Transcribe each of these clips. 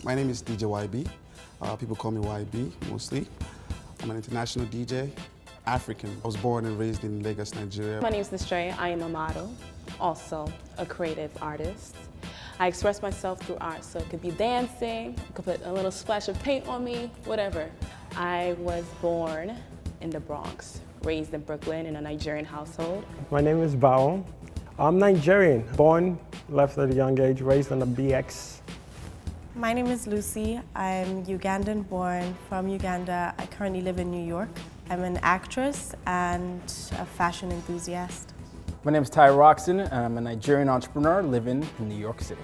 My name is DJ YB. People call me YB mostly. I'm an international DJ, African. I was born and raised in Lagos, Nigeria. My name is Nestreya. I am a model, also a creative artist. I express myself through art, so it could be dancing, you could put a little splash of paint on me, whatever. I was born in the Bronx, raised in Brooklyn in a Nigerian household. My name is Bawo. I'm Nigerian, born, left at a young age, raised on the BX. My name is Lucy. I'm Ugandan born from Uganda. I currently live in New York. I'm an actress and a fashion enthusiast. My name is Ty Roxon, and I'm a Nigerian entrepreneur living in New York City.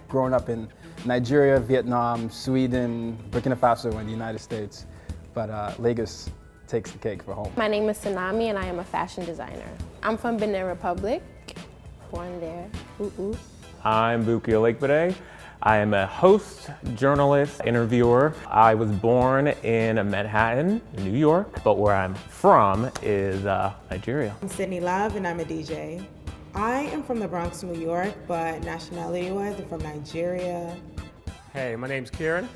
Growing up in Nigeria, Vietnam, Sweden, Burkina Faso, and the United States, but Lagos takes the cake for home. My name is Senami, and I am a fashion designer. I'm from Benin Republic, born there. Ooh. I'm Buki Olekbede. I am a host, journalist, interviewer. I was born in Manhattan, New York, but where I'm from is Nigeria. I'm Sydney Love and I'm a DJ. I am from the Bronx, New York, but nationality-wise, I'm from Nigeria. Hey, my name's Kieran.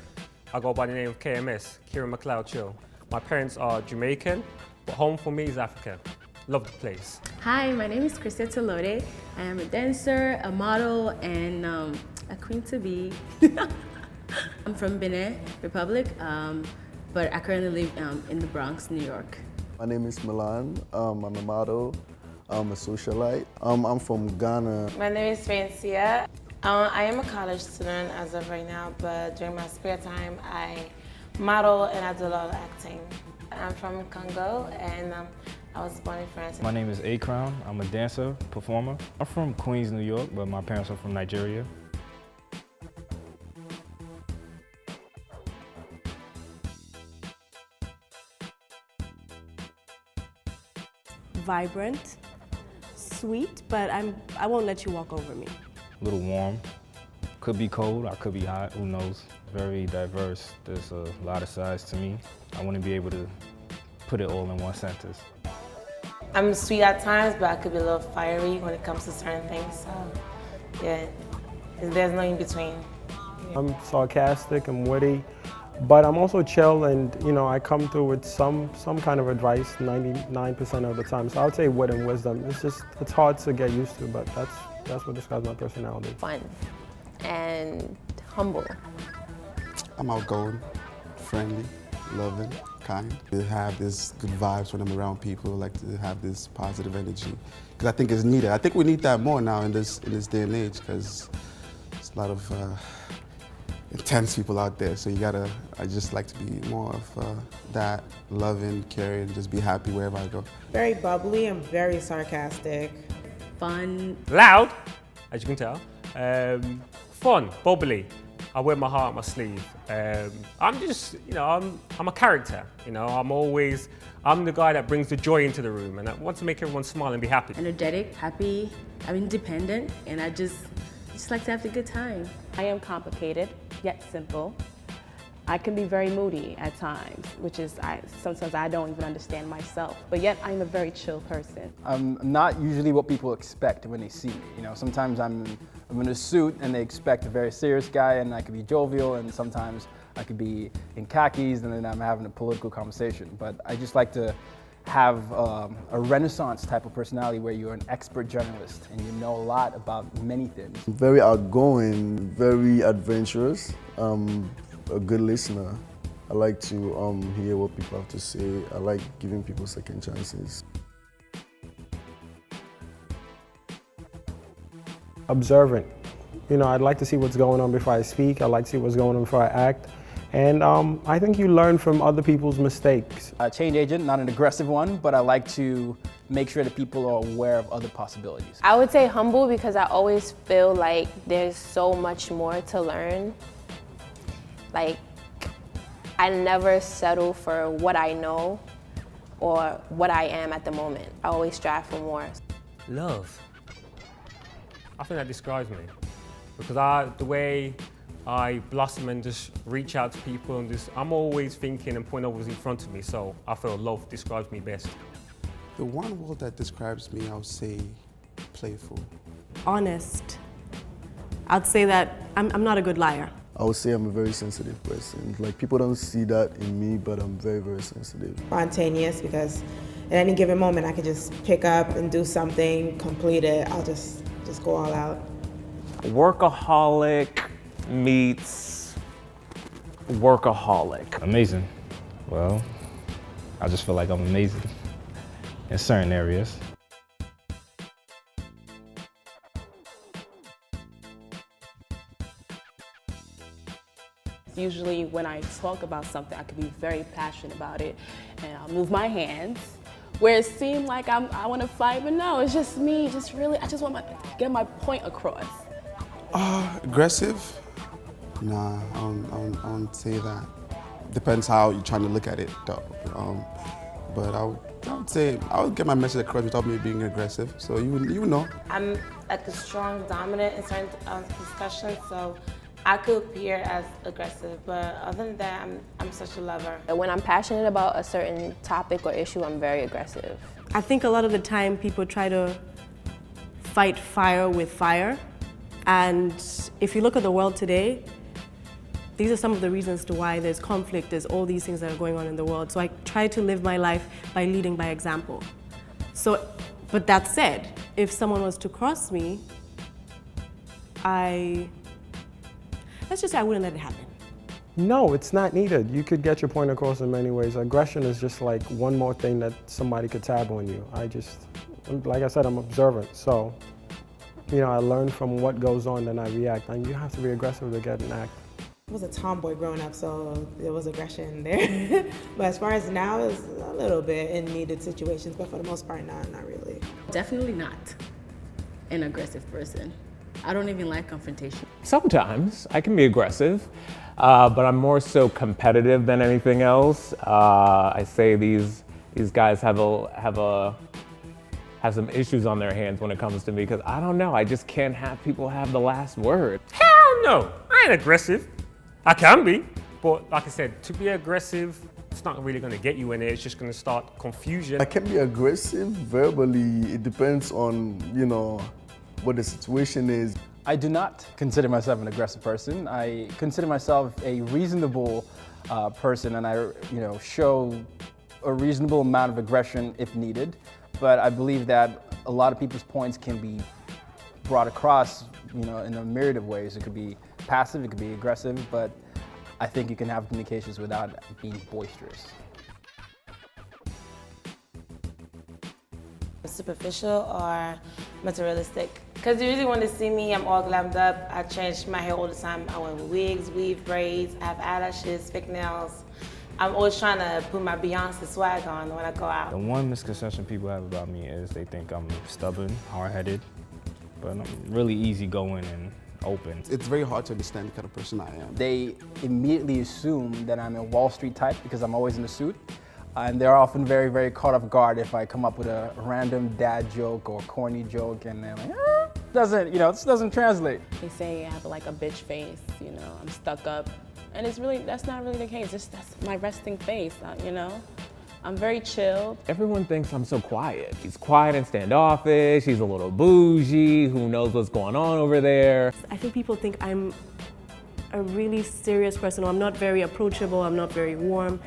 I go by the name of KMS, Kieran McLeod Cho. My parents are Jamaican, but home for me is Africa. Love the place. Hi, my name is Kristia. I am a dancer, a model, and a queen to be. I'm from Benin Republic, but I currently live in the Bronx, New York. My name is Milan. I'm a model. I'm a socialite. I'm from Ghana. My name is Francia. I am a college student as of right now, but during my spare time, I model and I do a lot of acting. I'm from Congo and I was born in France. My name is Acrown. I'm a dancer, performer. I'm from Queens, New York, but my parents are from Nigeria. Vibrant, sweet, but I won't let you walk over me. A little warm. Could be cold, I could be hot, who knows. Very diverse. There's a lot of sides to me. I want to be able to put it all in one sentence. I'm sweet at times, but I could be a little fiery when it comes to certain things. So, yeah, there's no in between. I'm sarcastic, I'm witty, but I'm also chill, and I come through with some kind of advice 99% of the time. So I would say wit and wisdom. It's hard to get used to, but that's what describes my personality. Fun and humble. I'm outgoing, friendly, loving, kind. I have this good vibes when I'm around people. I like to have this positive energy because I think it's needed. I think we need that more now in this day and age because there's a lot of intense people out there. So I just like to be more of that loving, caring, just be happy wherever I go. Very bubbly and very sarcastic. Fun. Loud, as you can tell. Fun, bubbly. I wear my heart on my sleeve. I'm just, I'm a character. I'm the guy that brings the joy into the room and I want to make everyone smile and be happy. Energetic, happy, I'm independent, and I just like to have a good time. I am complicated, yet simple. I can be very moody at times, which is sometimes I don't even understand myself, but yet I'm a very chill person. I'm not usually what people expect when they see me. Sometimes I'm in a suit and they expect a very serious guy, and I could be jovial, and sometimes I could be in khakis and then I'm having a political conversation. But I just like to have a Renaissance type of personality where you're an expert journalist and you know a lot about many things. Very outgoing, very adventurous, a good listener. I like to hear what people have to say. I like giving people second chances. Observant. I'd like to see what's going on before I speak. I like to see what's going on before I act. And I think you learn from other people's mistakes. A change agent, not an aggressive one, but I like to make sure that people are aware of other possibilities. I would say humble because I always feel like there's so much more to learn. Like, I never settle for what I know or what I am at the moment. I always strive for more. Love. I think that describes me because the way I blossom and just reach out to people and I'm always thinking and putting others in front of me, so I feel love describes me best. The one word that describes me, I would say playful. Honest. I'd say that I'm not a good liar. I would say I'm a very sensitive person. Like, people don't see that in me, but I'm very, very sensitive. Spontaneous, because at any given moment I could just pick up and do something, complete it. I'll just go all out. Workaholic meets workaholic. Amazing. Well, I just feel like I'm amazing in certain areas. Usually when I talk about something, I can be very passionate about it and I'll move my hands. Where it seemed like I want to fight, but no, it's just me, I just want to get my point across. Aggressive? Nah, I won't say that. Depends how you're trying to look at it, though. But I would say I would get my message across without me being aggressive. So you know. I'm like a strong dominant in certain discussions, so I could appear as aggressive, but other than that, I'm such a lover. When I'm passionate about a certain topic or issue, I'm very aggressive. I think a lot of the time people try to fight fire with fire. And if you look at the world today, these are some of the reasons to why there's conflict, there's all these things that are going on in the world. So I try to live my life by leading by example. So, but that said, if someone was to cross me, let's just say I wouldn't let it happen. No, it's not needed. You could get your point across in many ways. Aggression is just like one more thing that somebody could tab on you. Like I said, I'm observant. So, I learn from what goes on and I react. And you have to be aggressive to get an act. I was a tomboy growing up, so there was aggression there. But as far as now, it's a little bit in needed situations, but for the most part, not really. Definitely not an aggressive person. I don't even like confrontation. Sometimes I can be aggressive, but I'm more so competitive than anything else. I say these guys have some issues on their hands when it comes to me because I don't know. I just can't have people have the last word. Hell no, I ain't aggressive. I can be, but like I said, to be aggressive, it's not really going to get you in there. It's just going to start confusion. I can be aggressive verbally. It depends on, what the situation is. I do not consider myself an aggressive person. I consider myself a reasonable person, and I, show a reasonable amount of aggression if needed. But I believe that a lot of people's points can be brought across, in a myriad of ways. It could be passive, it could be aggressive, but I think you can have communications without being boisterous. Superficial or materialistic. Because you usually want to see me, I'm all glammed up. I change my hair all the time. I wear wigs, weave braids, I have eyelashes, fake nails. I'm always trying to put my Beyonce swag on when I go out. The one misconception people have about me is they think I'm stubborn, hard-headed, but I'm really easygoing and open. It's very hard to understand the kind of person I am. They immediately assume that I'm a Wall Street type because I'm always in a suit. And they're often very, very caught off guard if I come up with a random dad joke or corny joke, and they're like, this doesn't translate. They say I have like a bitch face, I'm stuck up. And that's not really the case. That's my resting face, I'm very chilled. Everyone thinks I'm so quiet. He's quiet and standoffish, he's a little bougie, who knows what's going on over there. I think people think I'm a really serious person, or I'm not very approachable, I'm not very warm,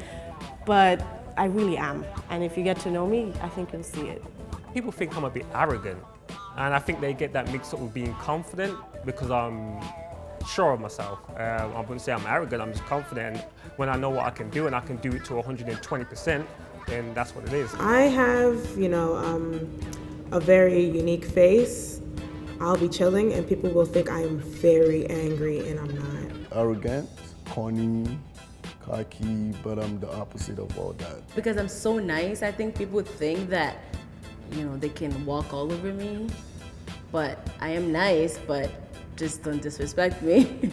but I really am. And if you get to know me, I think you'll see it. People think I'm a bit arrogant, and I think they get that mixed up with being confident because I'm sure of myself. I wouldn't say I'm arrogant, I'm just confident. When I know what I can do and I can do it to 120%, then that's what it is. I have, a very unique face. I'll be chilling and people will think I am very angry, and I'm not. Arrogant, corny, cocky, but I'm the opposite of all that. Because I'm so nice, I think people think that, they can walk all over me. But I am nice, but just don't disrespect me.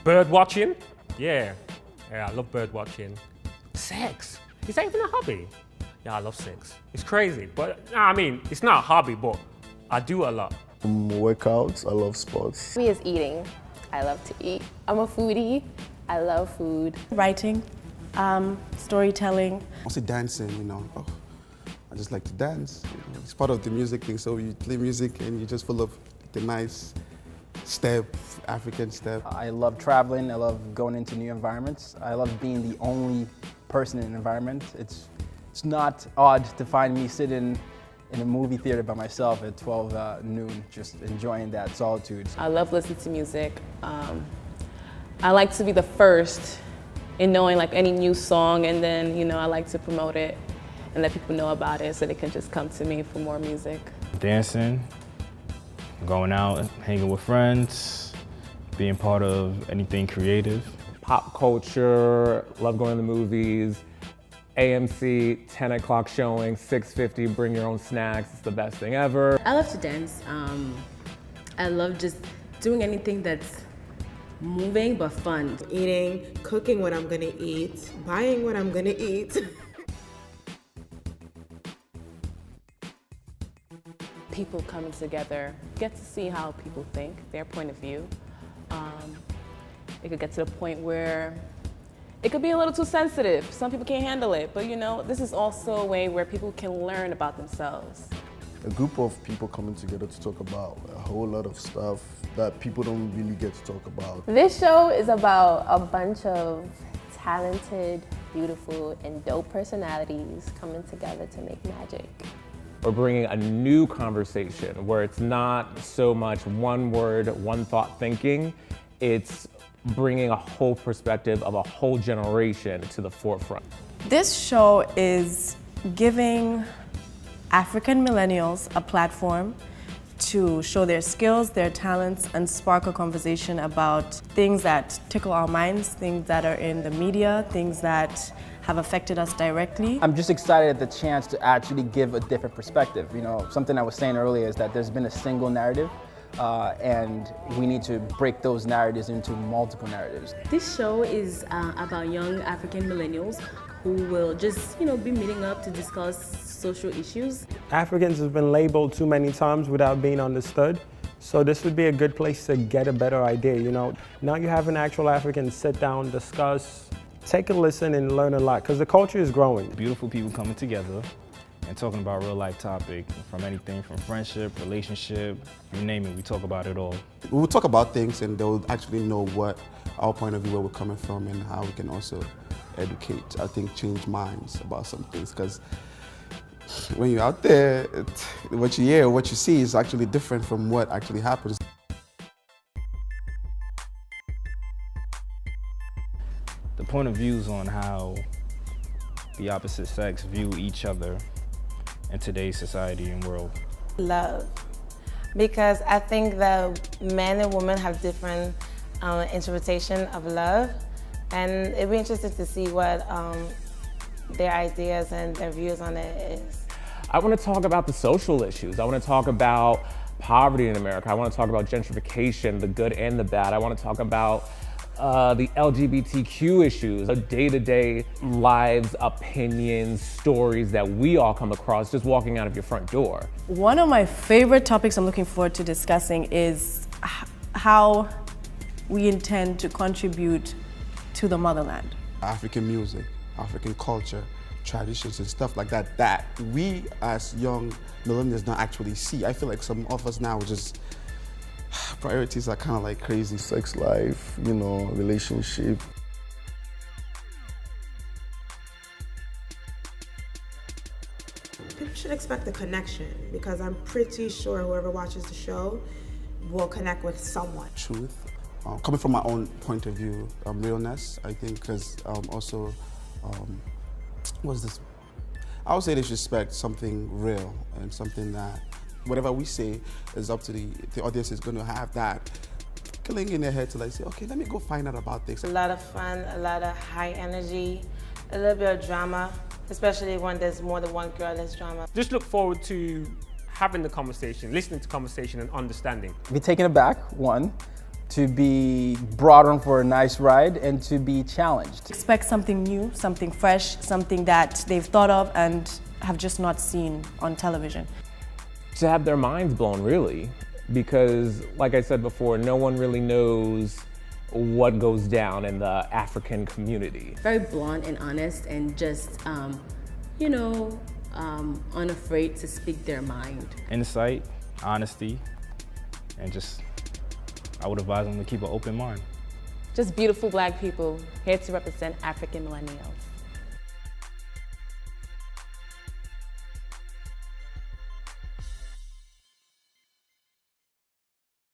Bird watching? Yeah, I love bird watching. Sex? Is that even a hobby? Yeah, I love sex. It's crazy, but it's not a hobby, but I do a lot. Workouts, I love sports. Me is eating. I love to eat. I'm a foodie. I love food. Writing, storytelling. Also dancing, I just like to dance. You know, it's part of the music thing. So you play music and you're just full of the nice step, African step. I love traveling. I love going into new environments. I love being the only person in an environment. It's not odd to find me sitting in a movie theater by myself at 12 noon, just enjoying that solitude. I love listening to music. I like to be the first in knowing like any new song, and then, you know, I like to promote it and let people know about it so they can just come to me for more music. Dancing, going out, hanging with friends, being part of anything creative. Pop culture, love going to the movies, AMC, 10 o'clock showing, 6:50, bring your own snacks, it's the best thing ever. I love to dance. I love just doing anything that's moving but fun. Eating, cooking what I'm gonna eat, buying what I'm gonna eat. People coming together, get to see how people think, their point of view. It could get to the point where it could be a little too sensitive. Some people can't handle it, but you know, this is also a way where people can learn about themselves. A group of people coming together to talk about a whole lot of stuff that people don't really get to talk about. This show is about a bunch of talented, beautiful, and dope personalities coming together to make magic. We're bringing a new conversation where it's not so much one word, one thought thinking. It's bringing a whole perspective of a whole generation to the forefront. This show is giving African millennials a platform to show their skills, their talents, and spark a conversation about things that tickle our minds, things that are in the media, things that have affected us directly. I'm just excited at the chance to actually give a different perspective. You know, something I was saying earlier is that there's been a single narrative, and we need to break those narratives into multiple narratives. This show is about young African millennials who will just, you know, be meeting up to discuss social issues. Africans have been labeled too many times without being understood. So this would be a good place to get a better idea, you know. Now you have an actual African sit down, discuss, take a listen and learn a lot, because the culture is growing. Beautiful people coming together and talking about real life topic, from anything from friendship, relationship, you name it, we talk about it all. We will talk about things and they'll actually know what our point of view, where we're coming from, and how we can also educate, I think, change minds about some things. Because when you're out there, what you hear, what you see is actually different from what actually happens. The point of views on how the opposite sex view each other in today's society and world. Love, because I think that men and women have different interpretation of love, and it'd be interesting to see what their ideas and their views on it is. I want to talk about the social issues. I want to talk about poverty in America. I want to talk about gentrification, the good and the bad. I want to talk about the LGBTQ issues, the day-to-day lives, opinions, stories that we all come across just walking out of your front door. One of my favorite topics I'm looking forward to discussing is how we intend to contribute to the motherland. African music, African culture, traditions and stuff like that, that we as young millennials don't actually see. I feel like some of us now just, priorities are kind of like crazy. Sex life, you know, relationship. People should expect a connection, because I'm pretty sure whoever watches the show will connect with someone. Truth. Coming from my own point of view, realness, I think, because also, what's this? I would say they should expect something real and something that whatever we say is up to the audience is going to have that killing in their head to like say, okay, let me go find out about this. A lot of fun, a lot of high energy, a little bit of drama, especially when there's more than one girl, there's drama. Just look forward to having the conversation, listening to conversation and understanding. Be taken aback, one, to be brought on for a nice ride, and to be challenged. Expect something new, something fresh, something that they've thought of and have just not seen on television. To have their minds blown, really, because like I said before, no one really knows what goes down in the African community. Very blunt and honest, and just, you know, unafraid to speak their mind. Insight, honesty, and just, I would advise them to keep an open mind. Just beautiful black people here to represent African millennials.